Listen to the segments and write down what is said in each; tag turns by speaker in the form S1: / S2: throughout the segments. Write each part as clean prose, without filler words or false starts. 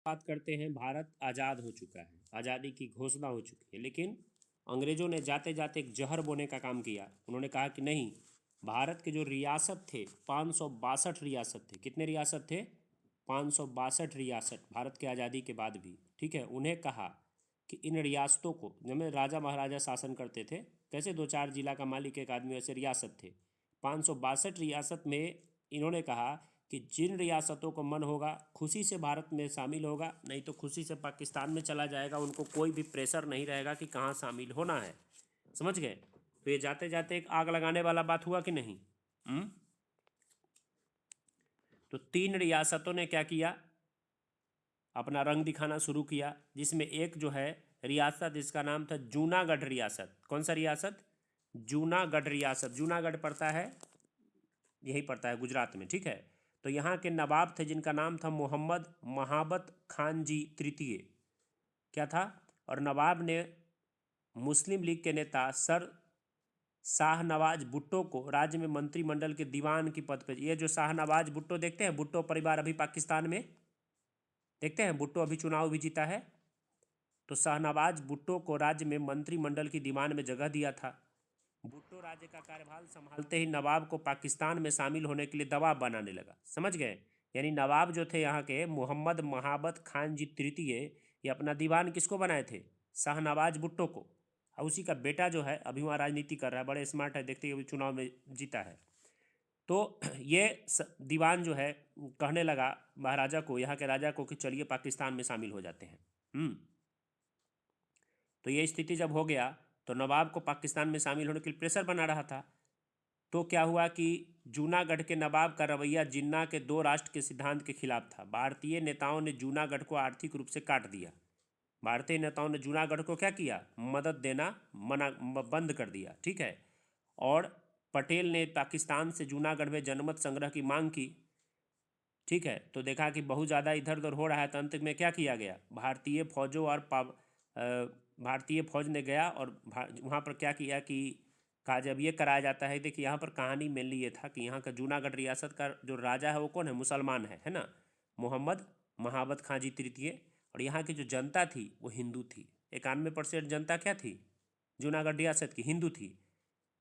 S1: बात करते हैं, भारत आज़ाद हो चुका है, आज़ादी की घोषणा हो चुकी है, लेकिन अंग्रेज़ों ने जाते जाते एक जहर बोने का काम किया। उन्होंने कहा कि नहीं, भारत के जो रियासत थे 562 रियासत थे। कितने रियासत थे? 562 रियासत, भारत के आज़ादी के बाद भी। ठीक है, उन्हें कहा कि इन रियासतों को, जिनमें राजा महाराजा शासन करते थे, कैसे 2-4 जिला का मालिक एक आदमी, वैसे रियासत थे 562 रियासत में। इन्होंने कहा कि जिन रियासतों को मन होगा खुशी से भारत में शामिल होगा, नहीं तो खुशी से पाकिस्तान में चला जाएगा। उनको कोई भी प्रेशर नहीं रहेगा कि कहाँ शामिल होना है। समझ गए? तो ये जाते जाते एक आग लगाने वाला बात हुआ कि नहीं? तो 3 रियासतों ने क्या किया? अपना रंग दिखाना शुरू किया, जिसमें एक जो है रियासत, जिसका नाम था जूनागढ़ रियासत। कौन सा रियासत? जूनागढ़ रियासत। जूनागढ़ पड़ता है, यही पड़ता है गुजरात में। ठीक है, तो यहाँ के नवाब थे जिनका नाम था मोहम्मद महाबत खान जी तृतीय। क्या था? और नवाब ने मुस्लिम लीग के नेता सर शाहनवाज भुट्टो को राज्य में मंत्रिमंडल के दीवान की पद पर, ये जो शाहनवाज भुट्टो देखते हैं, भुट्टो परिवार अभी पाकिस्तान में देखते हैं, भुट्टो अभी चुनाव भी जीता है। तो शाहनवाज भुट्टो को राज्य में मंत्रिमंडल की दीवान में जगह दिया था। भुट्टो राज्य का कार्यभार संभालते ही नवाब को पाकिस्तान में शामिल होने के लिए दबाव बनाने लगा। समझ गए? यानी नवाब जो थे यहाँ के, मोहम्मद महाबत खान जी तृतीय, ये अपना दीवान किसको बनाए थे? शाहनवाज भुट्टो को। और उसी का बेटा जो है अभी वहाँ राजनीति कर रहा है, बड़े स्मार्ट है, देखते ही अभी चुनाव में जीता है। तो ये दीवान जो है कहने लगा महाराजा को, यहाँ के राजा को, कि चलिए पाकिस्तान में शामिल हो जाते हैं। तो ये स्थिति जब हो गया तो नवाब को पाकिस्तान में शामिल होने के लिए प्रेशर बना रहा था। तो क्या हुआ कि जूनागढ़ के नवाब का रवैया जिन्ना के 2 राष्ट्र के सिद्धांत के खिलाफ था। भारतीय नेताओं ने जूनागढ़ को आर्थिक रूप से काट दिया। भारतीय नेताओं ने जूनागढ़ को क्या किया? मदद देना बंद कर दिया। ठीक है, और पटेल ने पाकिस्तान से जूनागढ़ में जनमत संग्रह की मांग की। ठीक है, तो देखा कि बहुत ज़्यादा इधर उधर हो रहा है, तो अंत में क्या किया गया? भारतीय फौजों और भारतीय फौज ने गया और वहाँ पर क्या किया कि कहा जब ये कराया जाता है। देखिए यहाँ पर कहानी मेनली ये था कि यहाँ का जूनागढ़ रियासत का जो राजा है वो कौन है? मुसलमान है ना, मोहम्मद महाबत खां जी तृतीय। और यहाँ की जो जनता थी वो हिंदू थी। 91% जनता क्या थी? जूनागढ़ रियासत की हिंदू थी।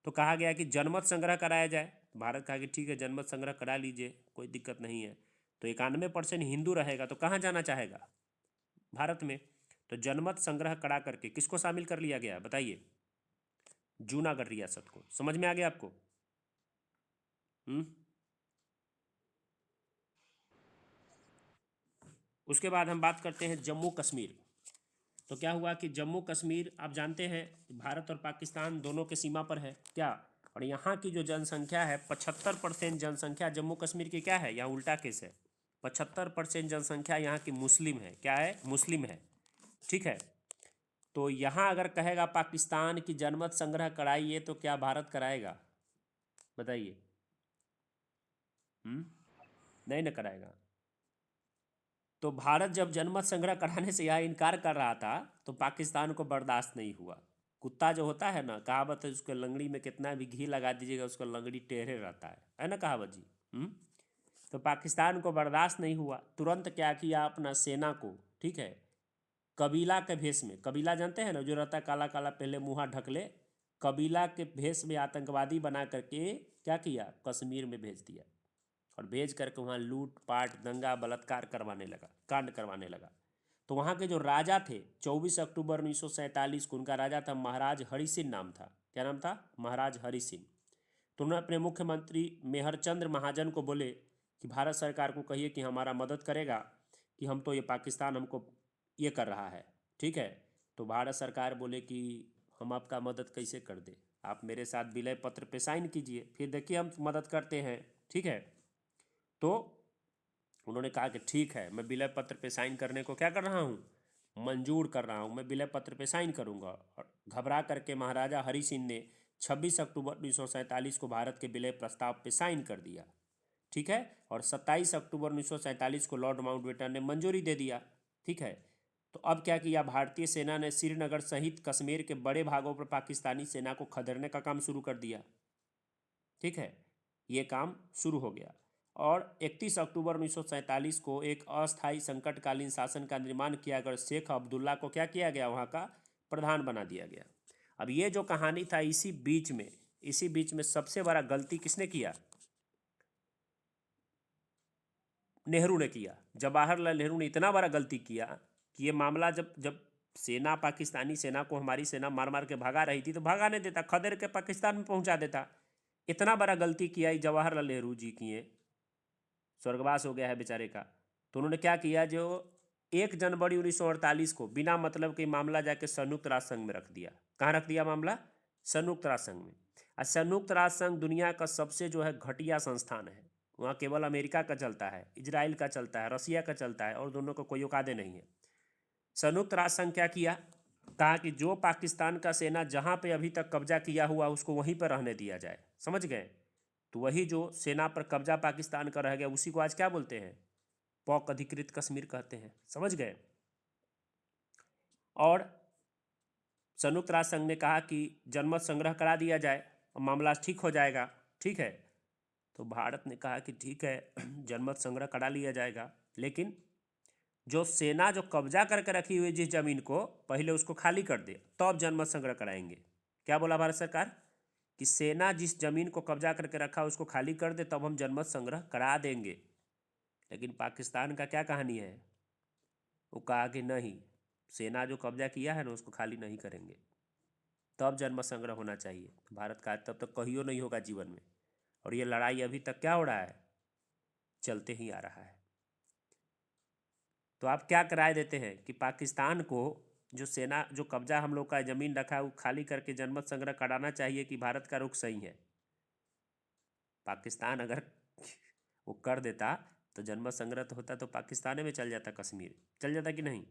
S1: तो कहा गया कि जनमत संग्रह कराया जाए। भारत कहा कि ठीक है, जनमत संग्रह करा लीजिए, कोई दिक्कत नहीं है। तो 91% हिंदू रहेगा तो कहाँ जाना चाहेगा? भारत में। तो जनमत संग्रह करा करके किसको शामिल कर लिया गया? बताइए, जूनागढ़ रियासत को। समझ में आ गया आपको? उसके बाद हम बात करते हैं जम्मू कश्मीर। तो क्या हुआ कि जम्मू कश्मीर, आप जानते हैं भारत और पाकिस्तान दोनों के सीमा पर है क्या? और यहाँ की जो जनसंख्या है, 75% जनसंख्या जम्मू कश्मीर की क्या है? यहाँ उल्टा केस है। 75% जनसंख्या यहाँ की मुस्लिम है। क्या है? मुस्लिम है। ठीक है, तो यहाँ अगर कहेगा पाकिस्तान की जनमत संग्रह कराइए तो क्या भारत कराएगा? बताइए। नहीं ना कराएगा। तो भारत जब जनमत संग्रह कराने से यहाँ इनकार कर रहा था तो पाकिस्तान को बर्दाश्त नहीं हुआ। कुत्ता जो होता है ना, कहावत है, उसके लंगड़ी में कितना भी घी लगा दीजिएगा उसका लंगड़ी टेढ़े रहता है ना कहावत जी। तो पाकिस्तान को बर्दाश्त नहीं हुआ, तुरंत क्या किया? अपना सेना को, ठीक है, कबीला के भेष में, कबीला जानते हैं ना, जो रहता है काला काला, पहले मुँह ढक ले, कबीला के भेष में आतंकवादी बना करके क्या किया? कश्मीर में भेज दिया। और भेज करके वहाँ लूट पाट, दंगा, बलात्कार करवाने लगा, कांड करवाने लगा। तो वहाँ के जो राजा थे, 24 अक्टूबर 1947 को उनका राजा था महाराज हरि सिंह, नाम था। क्या नाम था? महाराज हरि सिंह। तो उन्होंने अपने मुख्यमंत्री मेहरचंद्र महाजन को बोले कि भारत सरकार को कहिए कि हमारा मदद करेगा, कि हम तो ये पाकिस्तान हमको ये कर रहा है। ठीक है, तो भारत सरकार बोले कि हम आपका मदद कैसे कर दें, आप मेरे साथ विलय पत्र पे साइन कीजिए, फिर देखिए हम मदद करते हैं। ठीक है, तो उन्होंने कहा कि ठीक है, मैं विलय पत्र पे साइन करने को क्या कर रहा हूँ? मंजूर कर रहा हूँ, मैं विलय पत्र पे साइन करूँगा। और घबरा करके महाराजा हरि सिंह ने 26 अक्टूबर 1947 को भारत के विलय प्रस्ताव पे साइन कर दिया। ठीक है, और 27 अक्टूबर 1947 को लॉर्ड माउंटबेटन ने मंजूरी दे दिया। ठीक है, तो अब क्या किया? भारतीय सेना ने श्रीनगर सहित कश्मीर के बड़े भागों पर पाकिस्तानी सेना को खदेड़ने का काम शुरू कर दिया। ठीक है, ये काम शुरू हो गया। और 31 अक्टूबर 1947 को एक अस्थायी संकटकालीन शासन का निर्माण किया गया। शेख अब्दुल्ला को क्या किया गया, वहाँ का प्रधान बना दिया गया। अब ये जो कहानी था, इसी बीच में सबसे बड़ा गलती किसने किया? नेहरू ने किया। जवाहरलाल नेहरू ने इतना बड़ा गलती किया कि ये मामला जब जब सेना, पाकिस्तानी सेना को हमारी सेना मार मार के भगा रही थी, तो भगाने देता, खदेड़ के पाकिस्तान में पहुंचा देता। इतना बड़ा गलती किया ये जवाहरलाल नेहरू जी किए, स्वर्गवास हो गया है बेचारे का। तो उन्होंने क्या किया, जो 1 जनवरी 1948 को बिना मतलब के मामला जाके संयुक्त राष्ट्र संघ में रख दिया। कहाँ रख दिया मामला? संयुक्त राष्ट्र संघ में। और संयुक्त राष्ट्र संघ दुनिया का सबसे जो है घटिया संस्थान है। वहाँ केवल अमेरिका का चलता है, इजराइल का चलता है, रसिया का चलता है, और दोनों को कोई औकादे नहीं है। संयुक्त राष्ट्र संघ क्या किया, कहा कि जो पाकिस्तान का सेना जहाँ पे अभी तक कब्जा किया हुआ उसको वहीं पर रहने दिया जाए। समझ गए? तो वही जो सेना पर कब्जा पाकिस्तान का रह गया, उसी को आज क्या बोलते हैं? पाक अधिकृत कश्मीर कहते हैं। समझ गए? और संयुक्त राष्ट्र संघ ने कहा कि जनमत संग्रह करा दिया जाए और मामला ठीक हो जाएगा। ठीक है, तो भारत ने कहा कि ठीक है, जनमत संग्रह करा लिया जाएगा, लेकिन जो सेना जो कब्जा करके रखी हुई जिस जमीन को, पहले उसको खाली कर दे, तब जनमत संग्रह कराएंगे। क्या बोला भारत सरकार? कि सेना जिस जमीन को कब्जा करके रखा उसको खाली कर दे, तब हम जनमत संग्रह करा देंगे। लेकिन पाकिस्तान का क्या कहानी है? वो कहा कि नहीं, सेना जो कब्जा किया है ना उसको खाली नहीं करेंगे, तब जनमत संग्रह होना चाहिए। भारत का तब तक कहियो नहीं होगा जीवन में। और ये लड़ाई अभी तक क्या हो रहा है? चलते ही आ रहा है। तो आप क्या कराए देते हैं कि पाकिस्तान को जो सेना जो कब्जा हम लोग का ज़मीन रखा है वो खाली करके जनमत संग्रह कराना चाहिए कि भारत का रुख सही है। पाकिस्तान अगर वो कर देता तो जनमत संग्रह तो होता, तो पाकिस्तान में चल जाता, कश्मीर चल जाता कि नहीं?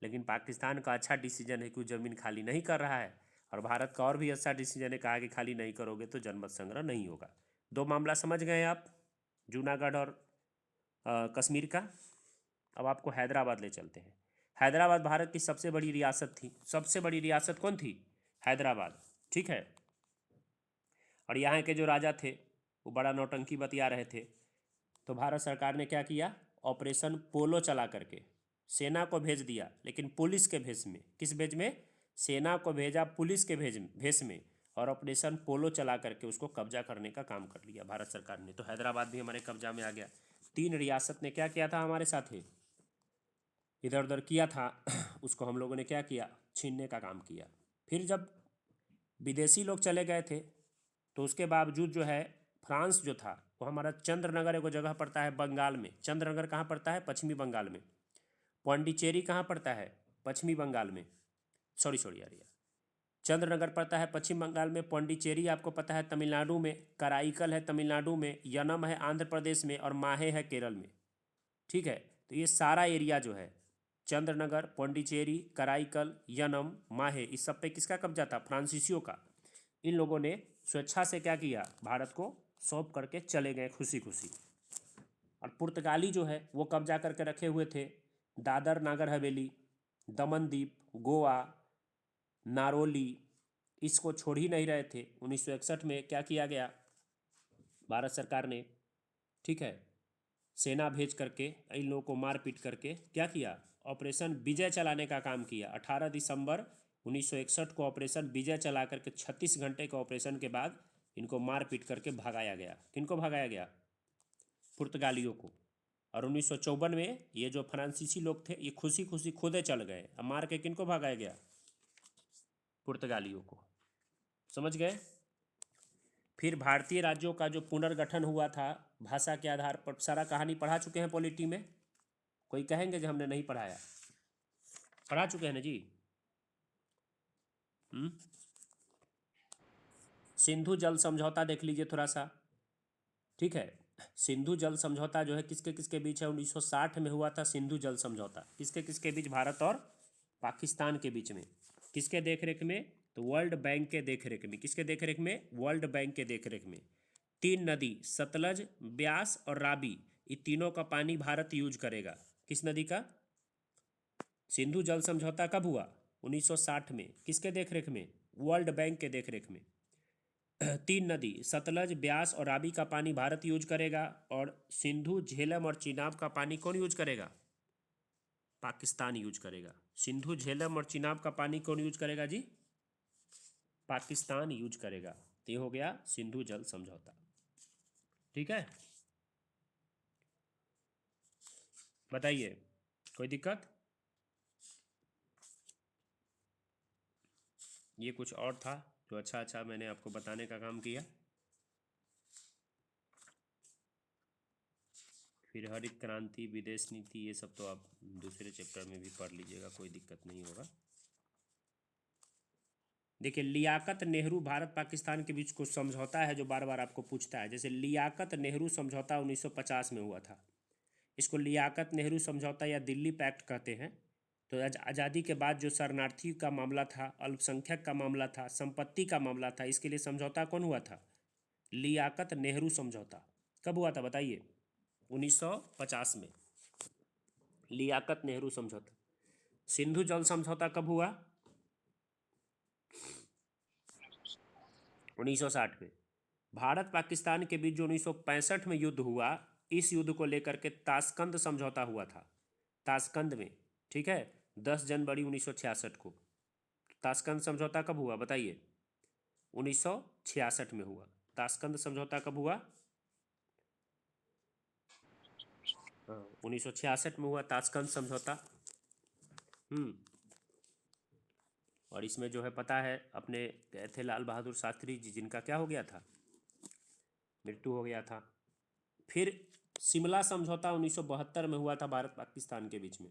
S1: लेकिन पाकिस्तान का अच्छा डिसीजन है कि वो ज़मीन खाली नहीं कर रहा है, और भारत का और भी अच्छा डिसीजन है, कहा कि खाली नहीं करोगे तो जनमत संग्रह नहीं होगा। दो मामला समझ गए आप, जूनागढ़ और कश्मीर का। अब आपको हैदराबाद ले चलते हैं। हैदराबाद भारत की सबसे बड़ी रियासत थी। सबसे बड़ी रियासत कौन थी? हैदराबाद। ठीक है, और यहाँ के जो राजा थे वो बड़ा नौटंकी बतिया रहे थे। तो भारत सरकार ने क्या किया, ऑपरेशन पोलो चला करके सेना को भेज दिया, लेकिन पुलिस के भेष में। किस भेष में? सेना को भेजा पुलिस के भेष में, और ऑपरेशन पोलो चला करके उसको कब्जा करने का काम कर लिया भारत सरकार ने। तो हैदराबाद भी हमारे कब्जा में आ गया। 3 रियासत ने क्या किया था हमारे साथ ही, इधर उधर किया था, उसको हम लोगों ने क्या किया, छीनने का काम किया। फिर जब विदेशी लोग चले गए थे, तो उसके बावजूद जो है फ्रांस जो था, वो हमारा चंद्रनगर एक जगह पड़ता है बंगाल में। चंद्रनगर कहाँ पड़ता है? पश्चिमी बंगाल में। पौंडीचेरी कहाँ पड़ता है? पश्चिमी बंगाल में। सॉरी यार, चंद्रनगर पड़ता है पश्चिम बंगाल में। पौंडीचेरी आपको पता है तमिलनाडु में। कराईकल है तमिलनाडु में। यनम है आंध्र प्रदेश में। और माहे है केरल में। ठीक है, तो ये सारा एरिया जो है, चंद्रनगर, पौंडीचेरी, कराईकल, यनम, माहे, इस सब पे किसका कब्जा था? फ्रांसीसियों का। इन लोगों ने स्वेच्छा से क्या किया, भारत को सौंप करके चले गए खुशी खुशी। और पुर्तगाली जो है वो कब्जा करके रखे हुए थे दादर नागर हवेली, दमन दीप, गोवा, नारोली, इसको छोड़ ही नहीं रहे थे। 1961 में क्या किया गया, भारत सरकार ने, ठीक है, सेना भेज करके इन लोगों को मार पीट करके क्या किया, ऑपरेशन विजय चलाने का काम किया। 18 दिसंबर 1961 को ऑपरेशन विजय चला करके 36 घंटे के ऑपरेशन के बाद इनको मार पीट करके भगाया गया। किनको भगाया गया? पुर्तगालियों को। और 1954 में ये जो फ्रांसीसी लोग थे ये खुशी खुशी खुदे चल गए। अब मार के किनको भगाया गया? पुर्तगालियों को। समझ गए? फिर भारतीय राज्यों का जो पुनर्गठन हुआ था भाषा के आधार पर, सारा कहानी पढ़ा चुके हैं पॉलिटी में। कोई कहेंगे जो हमने नहीं पढ़ाया? पढ़ा चुके हैं ना जी। सिंधु जल समझौता देख लीजिए थोड़ा सा। ठीक है, सिंधु जल समझौता जो है किसके किसके बीच है? 1960 में हुआ था सिंधु जल समझौता। किसके किसके बीच? भारत और पाकिस्तान के बीच में। किसके देखरेख में? तो वर्ल्ड बैंक के देखरेख में। किसके देखरेख में? वर्ल्ड बैंक के देखरेख में। 3 नदी, सतलज, ब्यास और रावी, ये तीनों का पानी भारत यूज करेगा। किस नदी का? सिंधु जल समझौता कब हुआ? 1960 में। किसके देखरेख में? वर्ल्ड बैंक के देखरेख में। तीन नदी सतलज, ब्यास और रावी का पानी भारत यूज करेगा, और सिंधु, झेलम और चिनाब का पानी कौन यूज करेगा? पाकिस्तान यूज करेगा। सिंधु, झेलम और चिनाब का पानी कौन यूज करेगा जी? पाकिस्तान यूज करेगा। तो ये हो गया सिंधु जल समझौता। ठीक है, बताइए कोई दिक्कत? ये कुछ और था जो अच्छा अच्छा मैंने आपको बताने का काम किया। फिर हरित क्रांति, विदेश नीति, ये सब तो आप दूसरे चैप्टर में भी पढ़ लीजिएगा, कोई दिक्कत नहीं होगा। देखिए, लियाकत नेहरू भारत पाकिस्तान के बीच कुछ समझौता है जो बार बार आपको पूछता है। जैसे लियाकत नेहरू समझौता 1950 में हुआ था, इसको लियाकत नेहरू समझौता या दिल्ली पैक्ट कहते हैं। तो आज़ादी के बाद जो शरणार्थी का मामला था, अल्पसंख्यक का मामला था, संपत्ति का मामला था, इसके लिए समझौता कौन हुआ था? लियाकत नेहरू समझौता। कब हुआ था बताइए? 1950 में लियाकत नेहरू समझौता। सिंधु जल समझौता कब हुआ? 1960 में। भारत पाकिस्तान के बीच जो 1965 में युद्ध हुआ, इस युद्ध को लेकर के ताशकंद समझौता हुआ था, ताशकंद में। ठीक है, 10 जनवरी 1966 को। ताशकंद समझौता कब हुआ बताइए? 1966 में हुआ। ताशकंद समझौता कब हुआ? 1966 में हुआ ताशकंद समझौता। और इसमें जो है पता है, अपने गए थे लाल बहादुर शास्त्री जी, जिनका क्या हो गया था? मृत्यु हो गया था। फिर शिमला समझौता 1972 में हुआ था भारत पाकिस्तान के बीच में।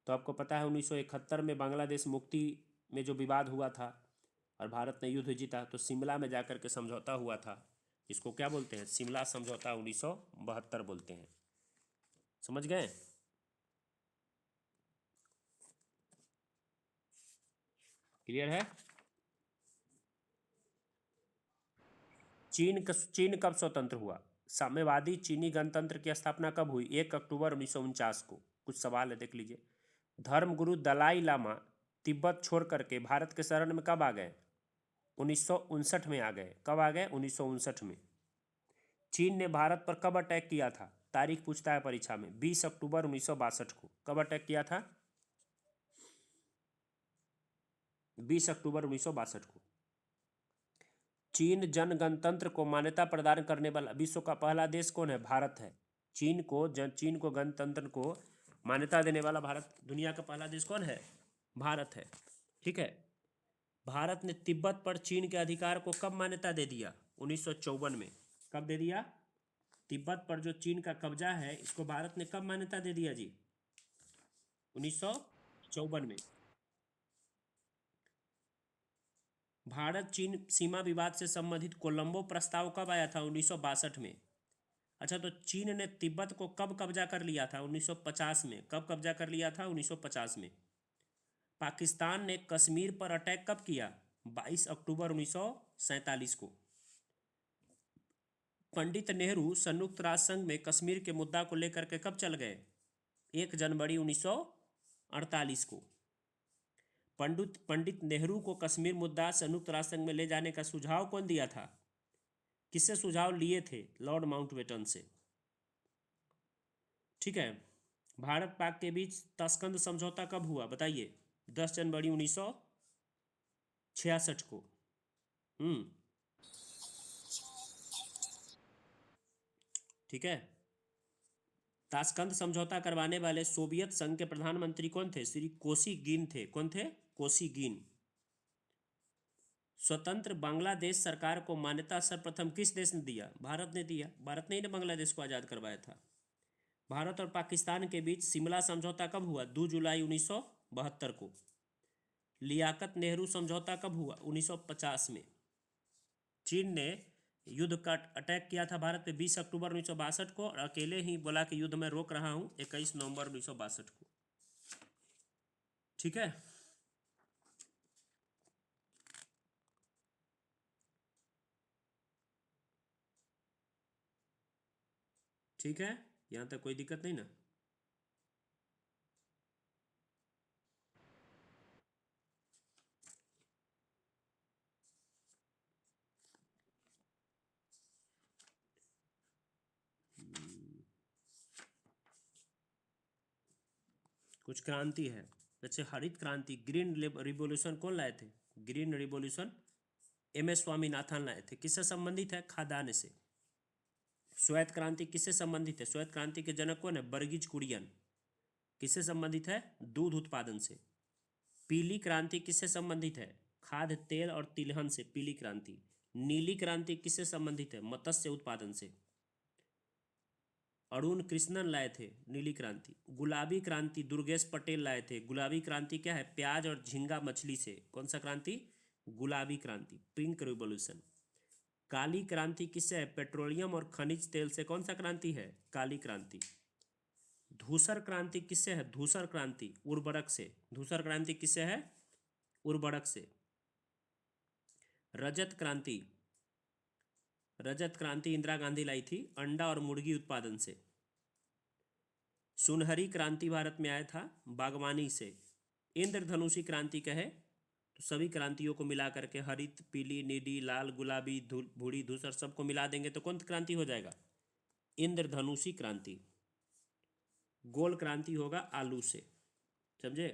S1: तो आपको पता है 1971 में बांग्लादेश मुक्ति में जो विवाद हुआ था और भारत ने युद्ध जीता, तो शिमला में जाकर के समझौता हुआ था। इसको क्या बोलते हैं? शिमला समझौता 1972 बोलते हैं। समझ गए? क्लियर है? चीन कब स्वतंत्र हुआ? साम्यवादी चीनी गणतंत्र की स्थापना कब हुई? 1 अक्टूबर 1949 को। कुछ सवाल है, देख लीजिए। धर्मगुरु दलाई लामा तिब्बत छोड़ करके भारत के शरण में कब आ गए? 1959 में आ गए। कब आ गए? 1959 में। चीन ने भारत पर कब अटैक किया था? तारीख पूछता है परीक्षा में। 20 अक्टूबर 1962 को। कब अटैक किया था? 20 अक्टूबर 1962 को। चीन जन गणतंत्र को मान्यता प्रदान करने वाला विश्व का पहला देश कौन है? भारत है। चीन को गणतंत्र को मान्यता देने वाला भारत, दुनिया का पहला देश कौन है? भारत है। ठीक है। भारत ने तिब्बत पर चीन के अधिकार को कब मान्यता दे दिया? 1954 में। कब दे दिया? तिब्बत पर जो चीन का कब्जा है, इसको भारत ने कब मान्यता दे दिया जी? 1954 में। भारत चीन सीमा विवाद से संबंधित कोलंबो प्रस्ताव कब आया था? 1962 में। अच्छा, तो चीन ने तिब्बत को कब कब्जा कर लिया था? 1950 में। कब कब्जा कर लिया था? 1950 में। पाकिस्तान ने कश्मीर पर अटैक कब किया? 22 अक्टूबर 1947 को। पंडित नेहरू संयुक्त राष्ट्र संघ में कश्मीर के मुद्दा को लेकर के कब चल गए? 1 जनवरी 1948 को। पंडित नेहरू को कश्मीर मुद्दा संयुक्त राष्ट्र संघ में ले जाने का सुझाव कौन दिया था? किससे सुझाव लिए थे? लॉर्ड माउंटबेटन से। ठीक है। भारत पाक के बीच ताशकंद समझौता कब हुआ बताइए? 10 जनवरी 1966 को। ठीक है। ताशकंद समझौता करवाने वाले सोवियत संघ के प्रधानमंत्री कौन थे? श्री कोसिगिन थे। कौन थे? कोसिगिन। स्वतंत्र बांग्लादेश सरकार को मान्यता सर्वप्रथम किस देश ने दिया? भारत ने दिया। भारत ने ही ने बांग्लादेश को आज़ाद करवाया था। भारत और पाकिस्तान के बीच शिमला समझौता कब हुआ? 2 जुलाई 1972 को। लियाकत नेहरू समझौता कब हुआ? 1950 में। चीन ने युद्ध का अटैक किया था भारत पे 20 अक्टूबर 1962 को, और अकेले ही बोला कि युद्ध में रोक रहा हूं 21 नवंबर 1962 को। ठीक है। ठीक है, यहां तक कोई दिक्कत नहीं ना? कुछ क्रांति है, जैसे हरित क्रांति, ग्रीन रिवॉल्यूशन कौन लाए थे? Green revolution MS. स्वामीनाथन लाए थे। किससे संबंधित है? खाद्यान्न से। श्वेत क्रांति किससे संबंधित है? श्वेत क्रांति के जनक कौन है? वर्गीज कुरियन। किससे संबंधित है? दूध उत्पादन से। पीली क्रांति किससे संबंधित है? खाद्य तेल और तिलहन से पीली क्रांति। नीली क्रांति किससे संबंधित है? मत्स्य उत्पादन से। अरुण कृष्णन लाए थे नीली क्रांति। गुलाबी क्रांति दुर्गेश पटेल लाए थे। गुलाबी क्रांति क्या है? प्याज और झींगा मछली से। कौन सा क्रांति? गुलाबी क्रांति, पिंक रिवॉल्यूशन। काली क्रांति किससे है? पेट्रोलियम और खनिज तेल से। कौन सा क्रांति है? काली क्रांति। धूसर क्रांति किससे है? धूसर क्रांति उर्वरक से। धूसर क्रांति किससे है? उर्वरक से। रजत क्रांति, रजत क्रांति इंदिरा गांधी लाई थी अंडा और मुर्गी उत्पादन से। सुनहरी क्रांति भारत में आया था बागवानी से। इंद्रधनुषी क्रांति कहे तो सभी क्रांतियों को मिला करके हरित, पीली, नीली, लाल, गुलाबी, भूरी, धूसर सबको मिला देंगे तो कौन क्रांति हो जाएगा? इंद्रधनुषी क्रांति। गोल क्रांति होगा आलू से। समझे?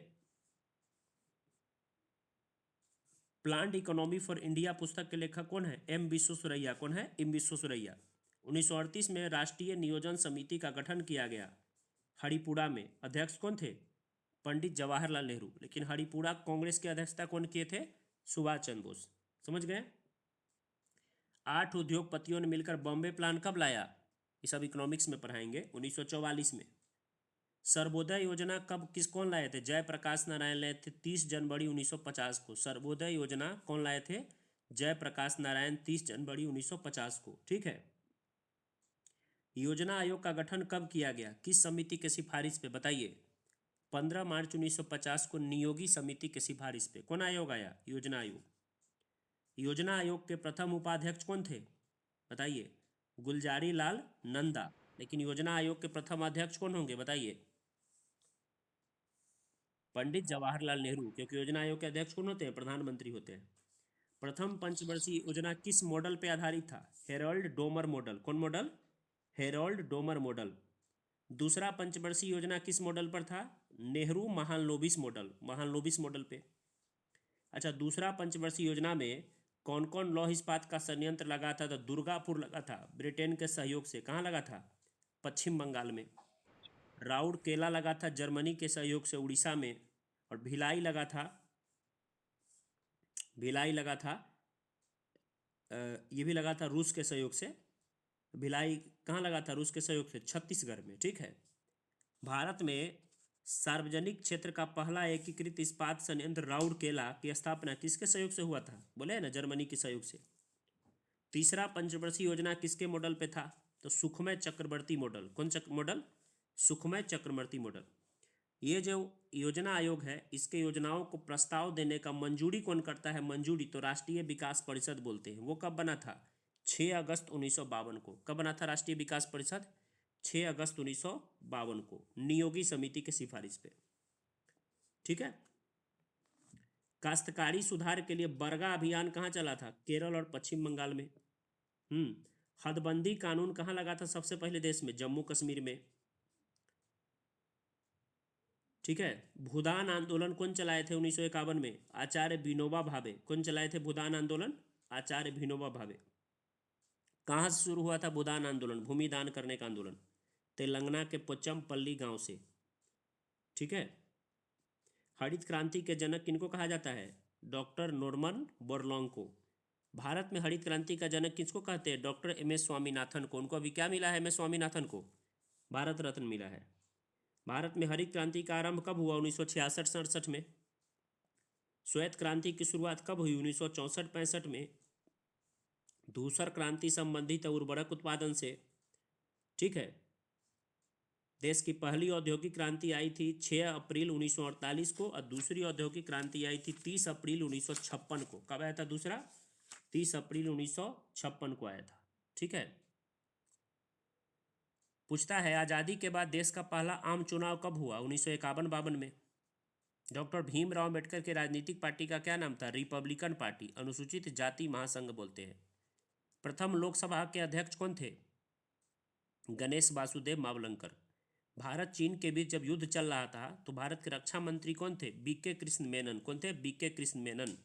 S1: प्लांट इकोनॉमी फॉर इंडिया पुस्तक के लेखक कौन है? एम विश्वेश्वरैया। कौन है? एम विश्वेश्वरैया। 1938 में राष्ट्रीय नियोजन समिति का गठन किया गया हरिपुरा में। अध्यक्ष कौन थे? पंडित जवाहरलाल नेहरू। लेकिन हरिपुरा कांग्रेस की अध्यक्षता कौन किए थे? सुभाष चंद्र बोस। समझ गए? 8 उद्योगपतियों ने मिलकर बॉम्बे प्लान कब लाया? ये सब इकोनॉमिक्स में पढ़ाएंगे। 1944 में। सर्वोदय योजना कब कौन लाए थे? जयप्रकाश नारायण लाए थे 30 जनवरी 1950 को। सर्वोदय योजना कौन लाए थे? जयप्रकाश नारायण 30 जनवरी 1950 को। ठीक है। योजना आयोग का गठन कब किया गया? किस समिति के सिफारिश पे? बताइए। 15 मार्च 1950 को नियोगी समिति के सिफारिश पे। कौन आयोग आया? योजना आयोग। योजना आयोग के प्रथम उपाध्यक्ष कौन थे? बताइए। गुलजारी लाल नंदा। लेकिन योजना आयोग के प्रथम अध्यक्ष कौन होंगे? बताइए। पंडित जवाहरलाल नेहरू, क्योंकि योजना आयोग के अध्यक्ष कौन होते हैं? प्रधानमंत्री होते हैं। प्रथम पंचवर्षीय योजना किस मॉडल पे आधारित था? Harold Domar model. कौन मॉडल? Harold Domar model. दूसरा पंचवर्षीय योजना किस मॉडल पर था? नेहरू महालनोबिस मॉडल। महालनोबिस मॉडल पे। अच्छा, दूसरा पंचवर्षीय योजना में कौन कौन लौह इस्पात का संयंत्र लगा था? तो दुर्गापुर लगा था ब्रिटेन के सहयोग से। कहाँ लगा था? पश्चिम बंगाल में। राउरकेला लगा था जर्मनी के सहयोग से उड़ीसा में। और भिलाई लगा था ये भी लगा था रूस के सहयोग से। भिलाई कहाँ लगा था? रूस के सहयोग से छत्तीसगढ़ में। ठीक है। भारत में सार्वजनिक क्षेत्र का पहला एकीकृत इस्पात संयंत्र राउरकेला की स्थापना किसके सहयोग से हुआ था? बोले ना, जर्मनी के सहयोग से। तीसरा पंचवर्षीय योजना किसके मॉडल पे था? तो सुखमय चक्रवर्ती मॉडल। कौन मॉडल? सुखमय चक्रवर्ती मॉडल। ये जो योजना आयोग है, इसके योजनाओं को प्रस्ताव देने का मंजूरी कौन करता है? मंजूरी तो राष्ट्रीय विकास परिषद बोलते हैं। वो कब बना था? 6 अगस्त 1952 को। कब बना था राष्ट्रीय विकास परिषद? 6 अगस्त 1952 को, नियोगी समिति के सिफारिश पे। ठीक है। काश्तकारी सुधार के लिए बरगा अभियान कहाँ चला था? केरल और पश्चिम बंगाल में। हदबंदी कानून कहाँ लगा था सबसे पहले देश में? जम्मू कश्मीर में। ठीक है। भूदान आंदोलन कौन चलाए थे 1951 में? आचार्य विनोबा भावे। कौन चलाए थे भूदान आंदोलन? आचार्य विनोबा भावे। कहाँ से शुरू हुआ था भूदान आंदोलन? भूमि दान करने का आंदोलन। तेलंगाना के पोचमपल्ली गांव से। ठीक है। हरित क्रांति के जनक किनको कहा जाता है? डॉक्टर नॉर्मन बोरलॉन्ग को। भारत में हरित क्रांति का जनक किसको कहते हैं? Doctor MS. स्वामीनाथन को। उनको अभी क्या मिला है? एम.एस. स्वामीनाथन को भारत रत्न मिला है। भारत में हरित क्रांति का आरंभ कब हुआ? 1966-67 में। श्वेत क्रांति की शुरुआत कब हुई? 1964-65 में। धूसर क्रांति संबंधित है उर्वरक उत्पादन से। ठीक है। देश की पहली औद्योगिक क्रांति आई थी 6 अप्रैल 1948 को, और दूसरी औद्योगिक क्रांति आई थी 30 अप्रैल 1956 को। कब आया था दूसरा? 30 अप्रैल 1956 को आया था। ठीक है। पूछता है आज़ादी के बाद देश का पहला आम चुनाव कब हुआ? 1951-52 में। डॉक्टर भीमराव अम्बेडकर के राजनीतिक पार्टी का क्या नाम था? Republican party. अनुसूचित जाति महासंघ बोलते हैं। प्रथम लोकसभा के अध्यक्ष कौन थे? गणेश वासुदेव मावलंकर। भारत चीन के बीच जब युद्ध चल रहा था तो भारत के रक्षा मंत्री कौन थे? बीके कृष्ण मेनन। कौन थे? बीके कृष्ण मेनन।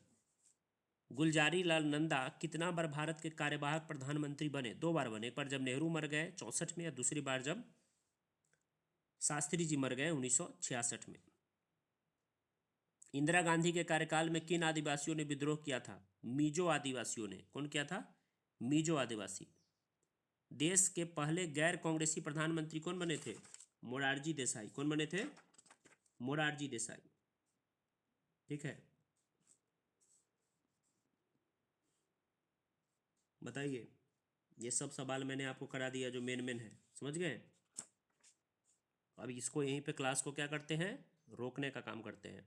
S1: गुलजारी लाल नंदा कितना बार भारत के कार्यवाहक प्रधानमंत्री बने? 2 बार बने। एक बार जब नेहरू मर गए 64 में, या दूसरी बार जब शास्त्री जी मर गए 1966 में। इंदिरा गांधी के कार्यकाल में किन आदिवासियों ने विद्रोह किया था? मिजो आदिवासियों ने। कौन किया था? मिजो आदिवासी। देश के पहले गैर कांग्रेसी प्रधानमंत्री कौन बने थे? मोरारजी देसाई। कौन बने थे? मोरारजी देसाई। ठीक है, बताइए। ये सब सवाल मैंने आपको करा दिया जो मेन मेन है, समझ गए। अब इसको यहीं पे क्लास को क्या करते हैं? रोकने का काम करते हैं।